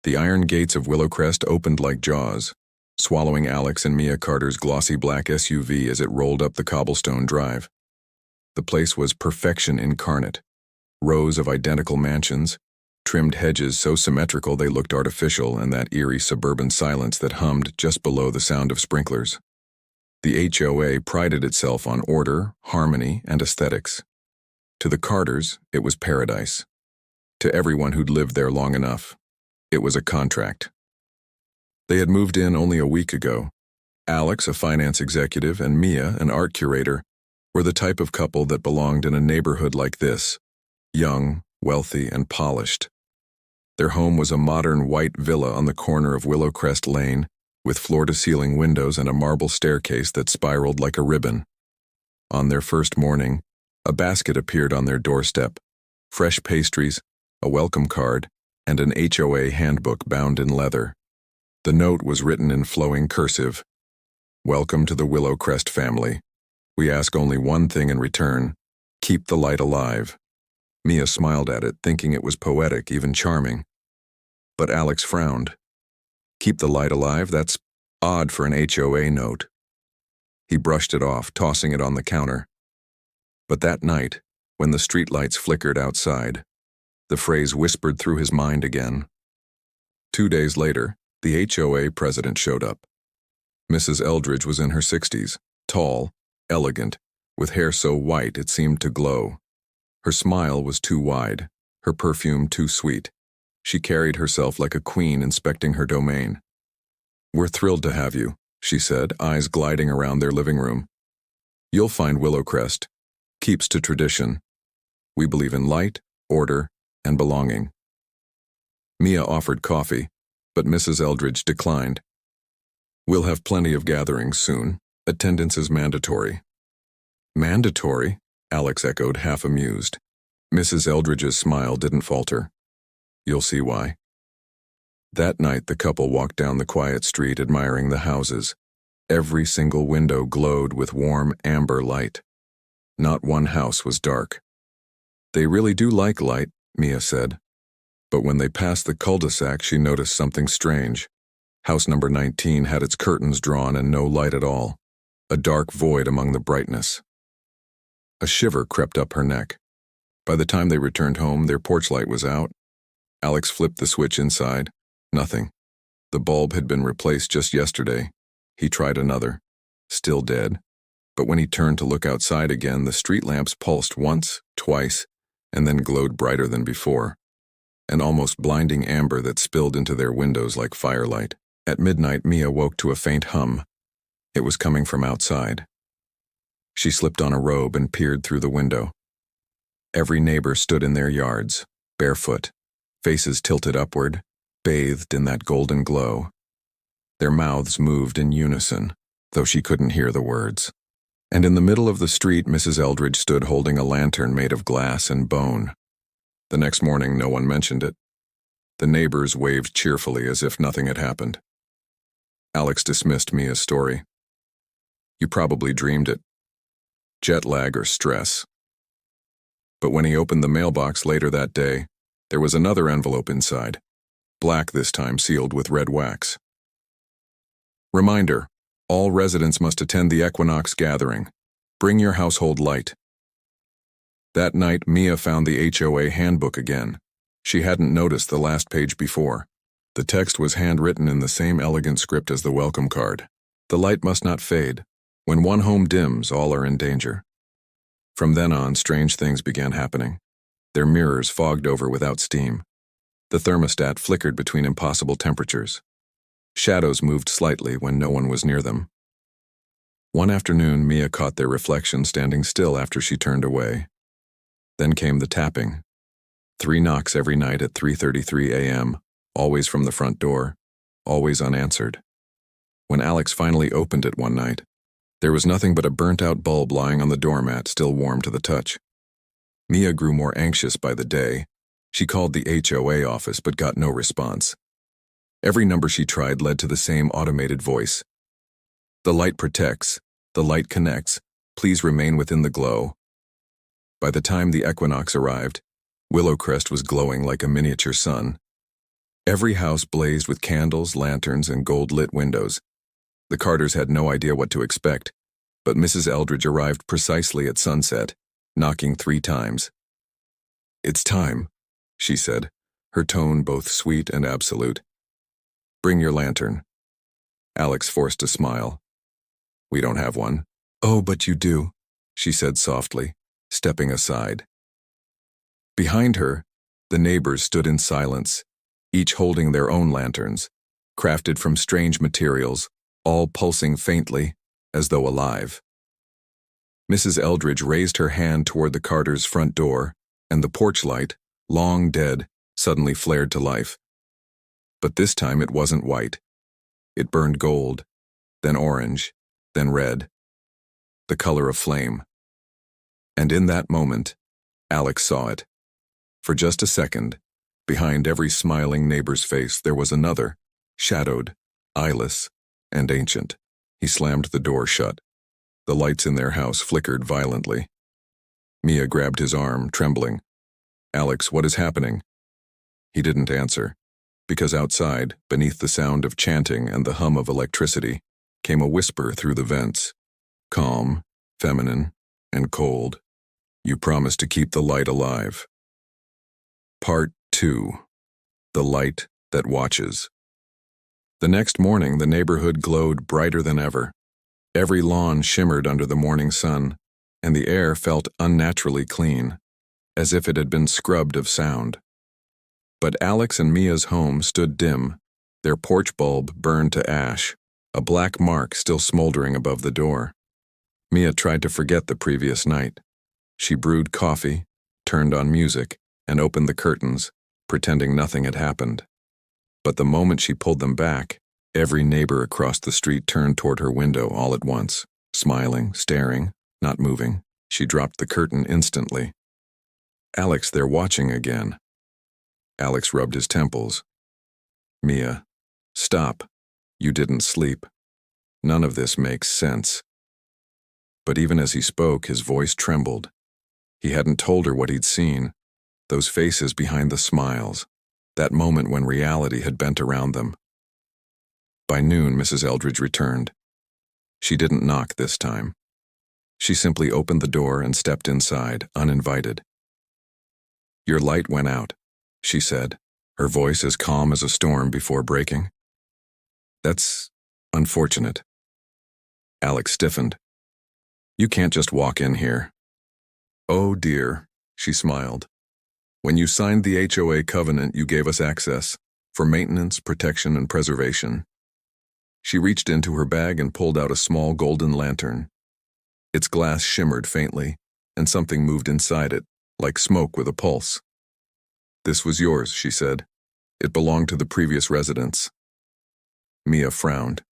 The iron gates of Willowcrest opened like jaws, swallowing Alex and Mia Carter's glossy black SUV as it rolled up the cobblestone drive. The place was perfection incarnate. Rows of identical mansions, trimmed hedges so symmetrical they looked artificial, and that eerie suburban silence that hummed just below the sound of sprinklers. The HOA prided itself on order, harmony, and aesthetics. To the Carters, it was paradise. To everyone who'd lived there long enough, it was a contract. They had moved in only a week ago. Alex, a finance executive, and Mia, an art curator, were the type of couple that belonged in a neighborhood like this, young, wealthy, and polished. Their home was a modern white villa on the corner of Willowcrest Lane, with floor-to-ceiling windows and a marble staircase that spiraled like a ribbon. On their first morning, a basket appeared on their doorstep, fresh pastries, a welcome card, and an HOA handbook bound in leather. The note was written in flowing cursive. "Welcome to the Willowcrest family. We ask only one thing in return: keep the light alive." Mia smiled at it, thinking it was poetic, even charming. But Alex frowned. Keep the light alive? That's odd for an HOA note. He brushed it off, tossing it on the counter. But that night, when the streetlights flickered outside, the phrase whispered through his mind again. 2 days later, the HOA president showed up. Mrs. Eldridge was in her 60s, tall, elegant, with hair so white it seemed to glow. Her smile was too wide, her perfume too sweet. She carried herself like a queen inspecting her domain. "We're thrilled to have you," she said, eyes gliding around their living room. "You'll find Willowcrest keeps to tradition. We believe in light, order, and belonging." Mia offered coffee, but Mrs. Eldridge declined. "We'll have plenty of gatherings soon. Attendance is mandatory." "Mandatory?" Alex echoed, half amused. Mrs. Eldridge's smile didn't falter. "You'll see why." That night, the couple walked down the quiet street admiring the houses. Every single window glowed with warm amber light. Not one house was dark. "They really do like light," Mia said. But when they passed the cul-de-sac, she noticed something strange. House number 19 had its curtains drawn and no light at all. A dark void among the brightness. A shiver crept up her neck. By the time they returned home, their porch light was out. Alex flipped the switch inside. Nothing. The bulb had been replaced just yesterday. He tried another. Still dead. But when he turned to look outside again, the street lamps pulsed once, twice, and then glowed brighter than before. An almost blinding amber that spilled into their windows like firelight. At midnight, Mia woke to a faint hum. It was coming from outside. She slipped on a robe and peered through the window. Every neighbor stood in their yards, barefoot, faces tilted upward, bathed in that golden glow. Their mouths moved in unison, though she couldn't hear the words. And in the middle of the street, Mrs. Eldridge stood holding a lantern made of glass and bone. The next morning, no one mentioned it. The neighbors waved cheerfully as if nothing had happened. Alex dismissed Mia's story. "You probably dreamed it. Jet lag or stress." But when he opened the mailbox later that day, there was another envelope inside, black this time, sealed with red wax. "Reminder, all residents must attend the equinox gathering. Bring your household light." That night, Mia found the HOA handbook again. She hadn't noticed the last page before. The text was handwritten in the same elegant script as the welcome card. The light must not fade. When one home dims, all are in danger. From then on, strange things began happening. Their mirrors fogged over without steam. The thermostat flickered between impossible temperatures. Shadows moved slightly when no one was near them. One afternoon, Mia caught their reflection standing still after she turned away. Then came the tapping. 3 knocks every night at 3:33 a.m., always from the front door, always unanswered. When Alex finally opened it one night, there was nothing but a burnt-out bulb lying on the doormat, still warm to the touch. Mia grew more anxious by the day. She called the HOA office but got no response. Every number she tried led to the same automated voice. "The light protects. The light connects. Please remain within the glow." By the time the equinox arrived, Willowcrest was glowing like a miniature sun. Every house blazed with candles, lanterns, and gold-lit windows. The Carters had no idea what to expect, but Mrs. Eldridge arrived precisely at sunset, knocking 3 times. "It's time," she said, her tone both sweet and absolute. "Bring your lantern." Alex forced a smile. "We don't have one." "Oh, but you do," she said softly, stepping aside. Behind her, the neighbors stood in silence, each holding their own lanterns, crafted from strange materials, all pulsing faintly, as though alive. Mrs. Eldridge raised her hand toward the Carters' front door, and the porch light, long dead, suddenly flared to life. But this time it wasn't white. It burned gold, then orange, then red, the color of flame. And in that moment, Alex saw it. For just a second, behind every smiling neighbor's face there was another, shadowed, eyeless, and ancient. He slammed the door shut. The lights in their house flickered violently. Mia grabbed his arm, trembling. "Alex, what is happening?" He didn't answer, because outside, beneath the sound of chanting and the hum of electricity, came a whisper through the vents. Calm, feminine, and cold. "You promised to keep the light alive." Part 2. The Light That Watches. The next morning, the neighborhood glowed brighter than ever. Every lawn shimmered under the morning sun, and the air felt unnaturally clean, as if it had been scrubbed of sound. But Alex and Mia's home stood dim, their porch bulb burned to ash, a black mark still smoldering above the door. Mia tried to forget the previous night. She brewed coffee, turned on music, and opened the curtains, pretending nothing had happened. But the moment she pulled them back, every neighbor across the street turned toward her window all at once, smiling, staring, not moving. She dropped the curtain instantly. "Alex, they're watching again." Alex rubbed his temples. "Mia, stop. You didn't sleep. None of this makes sense." But even as he spoke, his voice trembled. He hadn't told her what he'd seen, those faces behind the smiles, that moment when reality had bent around them. By noon, Mrs. Eldridge returned. She didn't knock this time. She simply opened the door and stepped inside, uninvited. "Your light went out," she said, her voice as calm as a storm before breaking. "That's unfortunate." Alex stiffened. "You can't just walk in here." "Oh dear," she smiled. "When you signed the HOA covenant, you gave us access for maintenance, protection, and preservation." She reached into her bag and pulled out a small golden lantern. Its glass shimmered faintly, and something moved inside it, like smoke with a pulse. "This was yours," she said. "It belonged to the previous residents." Mia frowned.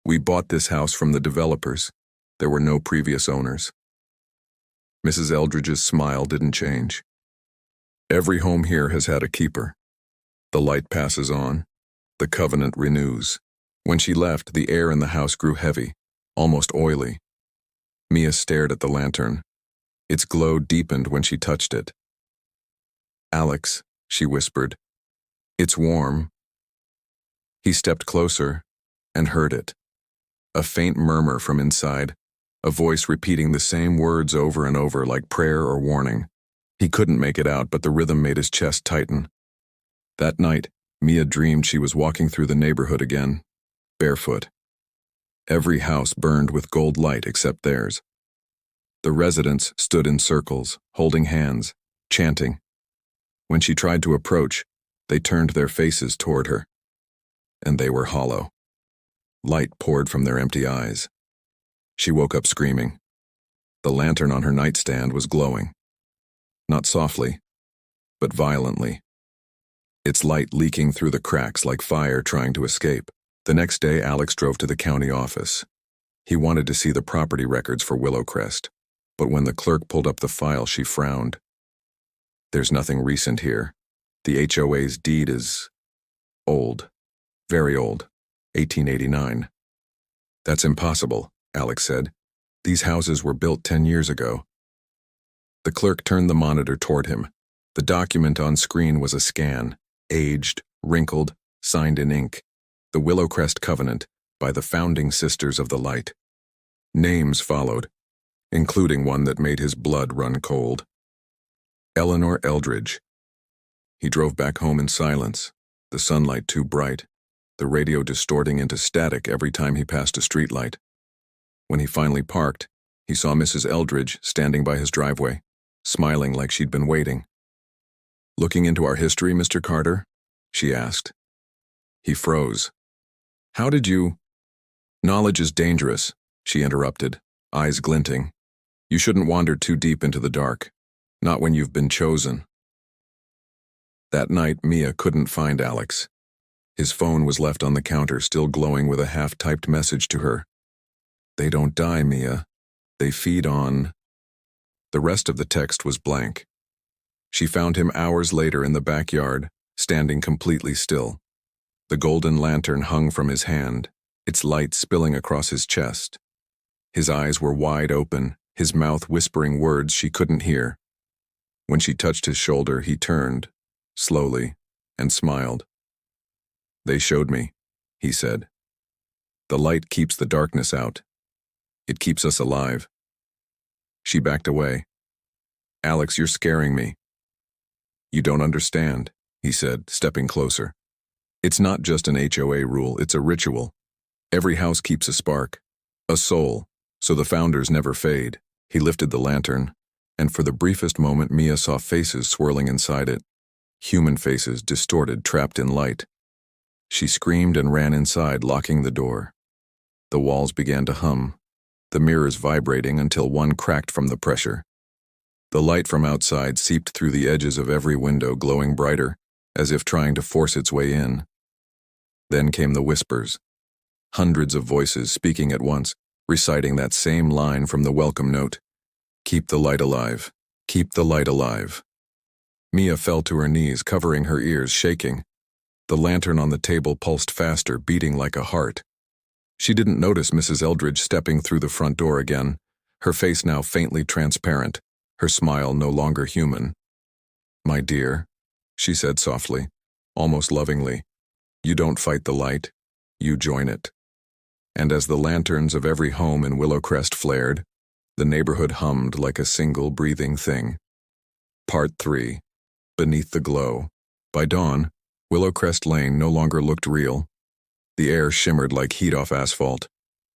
"We bought this house from the developers. There were no previous owners." Mrs. Eldridge's smile didn't change. "Every home here has had a keeper. The light passes on. The covenant renews." When she left, the air in the house grew heavy, almost oily. Mia stared at the lantern. Its glow deepened when she touched it. "Alex," she whispered. "It's warm." He stepped closer and heard it. A faint murmur from inside, a voice repeating the same words over and over like prayer or warning. He couldn't make it out, but the rhythm made his chest tighten. That night, Mia dreamed she was walking through the neighborhood again, barefoot. Every house burned with gold light except theirs. The residents stood in circles, holding hands, chanting. When she tried to approach, they turned their faces toward her. And they were hollow. Light poured from their empty eyes. She woke up screaming. The lantern on her nightstand was glowing. Not softly, but violently. Its light leaking through the cracks like fire trying to escape. The next day, Alex drove to the county office. He wanted to see the property records for Willowcrest, but when the clerk pulled up the file, she frowned. "There's nothing recent here. The HOA's deed is old, very old, 1889. "That's impossible," Alex said. "These houses were built 10 years ago." The clerk turned the monitor toward him. The document on screen was a scan, aged, wrinkled, signed in ink, the Willowcrest Covenant by the founding Sisters of the Light. Names followed, including one that made his blood run cold. Eleanor Eldridge. He drove back home in silence, the sunlight too bright, the radio distorting into static every time he passed a streetlight. When he finally parked, he saw Mrs. Eldridge standing by his driveway, smiling like she'd been waiting. "Looking into our history, Mr. Carter?" she asked. He froze. "How did you—" "Knowledge is dangerous," she interrupted, eyes glinting. "You shouldn't wander too deep into the dark, not when you've been chosen." That night, Mia couldn't find Alex. His phone was left on the counter, still glowing with a half-typed message to her. "They don't die, Mia. They feed on—" The rest of the text was blank. She found him hours later in the backyard, standing completely still. The golden lantern hung from his hand, its light spilling across his chest. His eyes were wide open, his mouth whispering words she couldn't hear. When she touched his shoulder, he turned, slowly, and smiled. "They showed me," he said. "The light keeps the darkness out. It keeps us alive." She backed away. "Alex, you're scaring me." "You don't understand," he said, stepping closer. "It's not just an HOA rule, it's a ritual. Every house keeps a spark, a soul, so the founders never fade." He lifted the lantern, and for the briefest moment Mia saw faces swirling inside it. Human faces, distorted, trapped in light. She screamed and ran inside, locking the door. The walls began to hum, the mirrors vibrating until one cracked from the pressure. The light from outside seeped through the edges of every window, glowing brighter, as if trying to force its way in. Then came the whispers. Hundreds of voices speaking at once, reciting that same line from the welcome note. "Keep the light alive. Keep the light alive." Mia fell to her knees, covering her ears, shaking. The lantern on the table pulsed faster, beating like a heart. She didn't notice Mrs. Eldridge stepping through the front door again, her face now faintly transparent, her smile no longer human. "My dear," she said softly, almost lovingly, "you don't fight the light, you join it." And as the lanterns of every home in Willowcrest flared, the neighborhood hummed like a single breathing thing. Part 3. Beneath the Glow. By dawn, Willowcrest Lane no longer looked real. The air shimmered like heat off asphalt,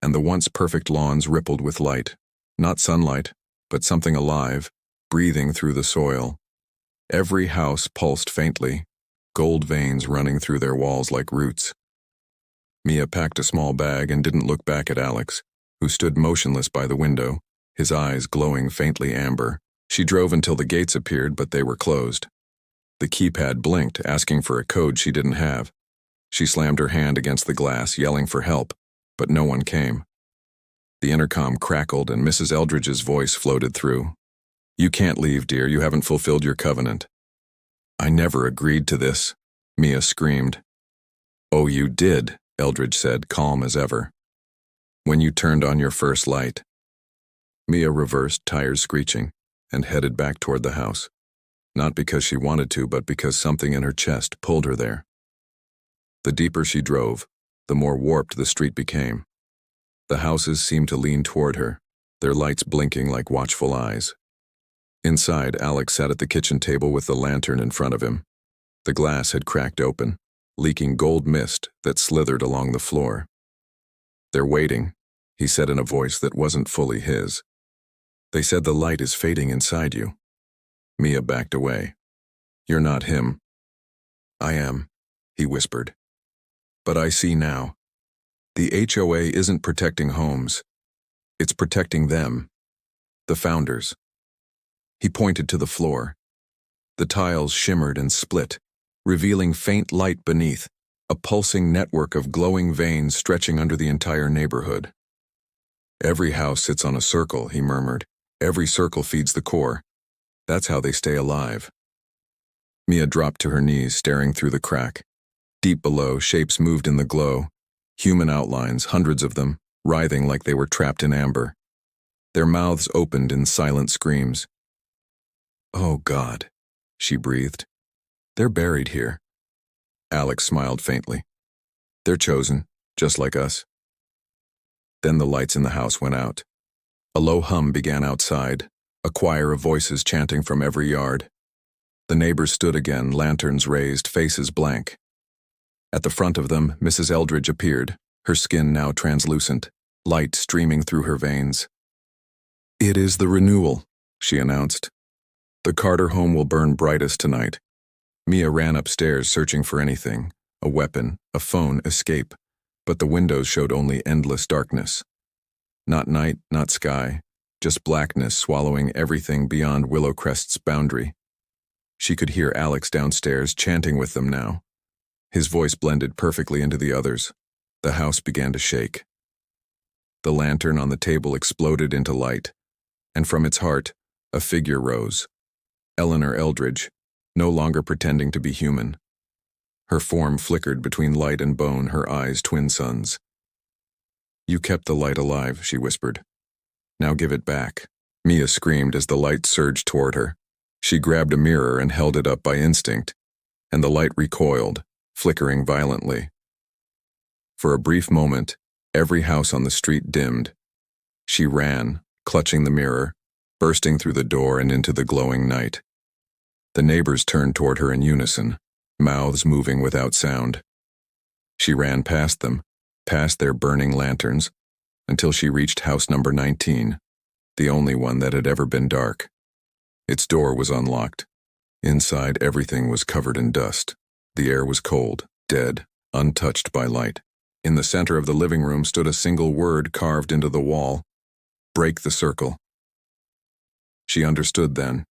and the once perfect lawns rippled with light. Not sunlight, but something alive, breathing through the soil. Every house pulsed faintly, gold veins running through their walls like roots. Mia packed a small bag and didn't look back at Alex, who stood motionless by the window, his eyes glowing faintly amber. She drove until the gates appeared, but they were closed. The keypad blinked, asking for a code she didn't have. She slammed her hand against the glass, yelling for help, but no one came. The intercom crackled and Mrs. Eldridge's voice floated through. "You can't leave, dear. You haven't fulfilled your covenant." "I never agreed to this," Mia screamed. "Oh, you did," Eldridge said, calm as ever. "When you turned on your first light." Mia reversed, tires screeching, and headed back toward the house. Not because she wanted to, but because something in her chest pulled her there. The deeper she drove, the more warped the street became. The houses seemed to lean toward her, their lights blinking like watchful eyes. Inside, Alex sat at the kitchen table with the lantern in front of him. The glass had cracked open, leaking gold mist that slithered along the floor. "They're waiting," he said in a voice that wasn't fully his. "They said the light is fading inside you." Mia backed away. "You're not him." "I am," he whispered. "But I see now. The HOA isn't protecting homes. It's protecting them. The founders." He pointed to the floor. The tiles shimmered and split, revealing faint light beneath, a pulsing network of glowing veins stretching under the entire neighborhood. "Every house sits on a circle," he murmured. "Every circle feeds the core. That's how they stay alive." Mia dropped to her knees, staring through the crack. Deep below, shapes moved in the glow. Human outlines, hundreds of them, writhing like they were trapped in amber. Their mouths opened in silent screams. "Oh, God," she breathed. "They're buried here." Alex smiled faintly. They're chosen, just like us. Then the lights in the house went out. A low hum began outside, a choir of voices chanting from every yard. The neighbors stood again, lanterns raised, faces blank. At the front of them, Mrs. Eldridge appeared, her skin now translucent, light streaming through her veins. "It is the renewal," she announced. "The Carter home will burn brightest tonight." Mia ran upstairs searching for anything, a weapon, a phone, escape, but the windows showed only endless darkness. Not night, not sky, just blackness swallowing everything beyond Willowcrest's boundary. She could hear Alex downstairs chanting with them now. His voice blended perfectly into the others. The house began to shake. The lantern on the table exploded into light, and from its heart, a figure rose. Eleanor Eldridge, no longer pretending to be human. Her form flickered between light and bone, her eyes twin suns. "You kept the light alive," she whispered. "Now give it back." Mia screamed as the light surged toward her. She grabbed a mirror and held it up by instinct, and the light recoiled, flickering violently. For a brief moment, every house on the street dimmed. She ran, clutching the mirror, bursting through the door and into the glowing night. The neighbors turned toward her in unison, mouths moving without sound. She ran past them, past their burning lanterns, until she reached house number 19, the only one that had ever been dark. Its door was unlocked. Inside, everything was covered in dust. The air was cold, dead, untouched by light. In the center of the living room stood a single word carved into the wall: "Break the circle." She understood then.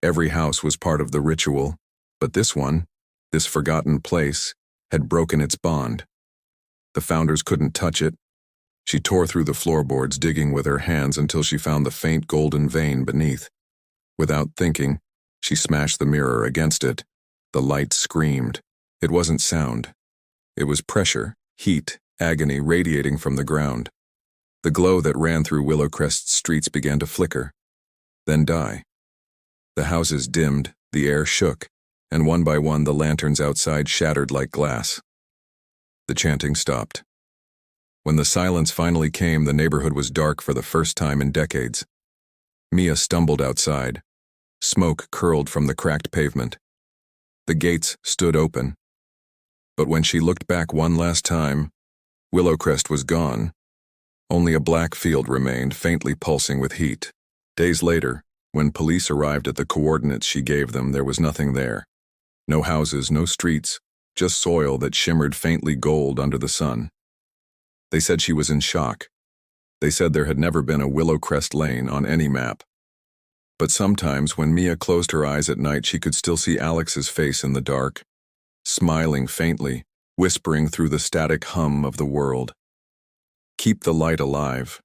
Every house was part of the ritual, but this one, this forgotten place, had broken its bond. The founders couldn't touch it. She tore through the floorboards, digging with her hands until she found the faint golden vein beneath. Without thinking, she smashed the mirror against it. The light screamed. It wasn't sound. It was pressure, heat, agony radiating from the ground. The glow that ran through Willowcrest's streets began to flicker, then die. The houses dimmed, the air shook, and one by one the lanterns outside shattered like glass. The chanting stopped. When the silence finally came, the neighborhood was dark for the first time in decades. Mia stumbled outside. Smoke curled from the cracked pavement. The gates stood open. But when she looked back one last time, Willowcrest was gone. Only a black field remained, faintly pulsing with heat. Days later, when police arrived at the coordinates she gave them, there was nothing there. No houses, no streets, just soil that shimmered faintly gold under the sun. They said she was in shock. They said there had never been a Willowcrest Lane on any map. But sometimes when Mia closed her eyes at night, she could still see Alex's face in the dark, smiling faintly, whispering through the static hum of the world. "Keep the light alive.